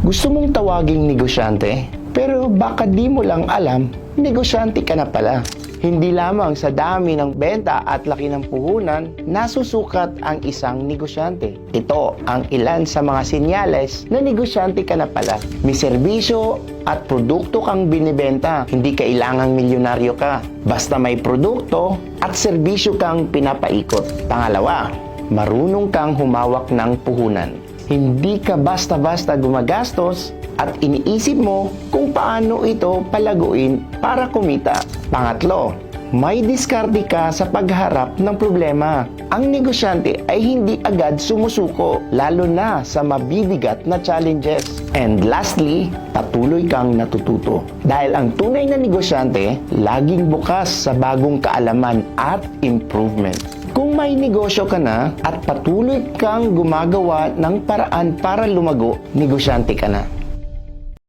Gusto mong tawaging negosyante, pero baka di mo lang alam, negosyante ka na pala. Hindi lamang sa dami ng benta at laki ng puhunan, nasusukat ang isang negosyante. Ito ang ilan sa mga senyales na negosyante ka na pala. May serbisyo at produkto kang binibenta. Hindi kailangang milyonaryo ka. Basta may produkto at serbisyo kang pinapaikot. Pangalawa, marunong kang humawak ng puhunan. Hindi ka basta-basta gumagastos at iniisip mo kung paano ito palaguin para kumita. Pangatlo, may diskarte ka sa pagharap ng problema. Ang negosyante ay hindi agad sumusuko, lalo na sa mabibigat na challenges. And lastly, patuloy kang natututo. Dahil ang tunay na negosyante, laging bukas sa bagong kaalaman at improvement. Kung may negosyo ka na at patuloy kang gumagawa ng paraan para lumago, negosyante ka na.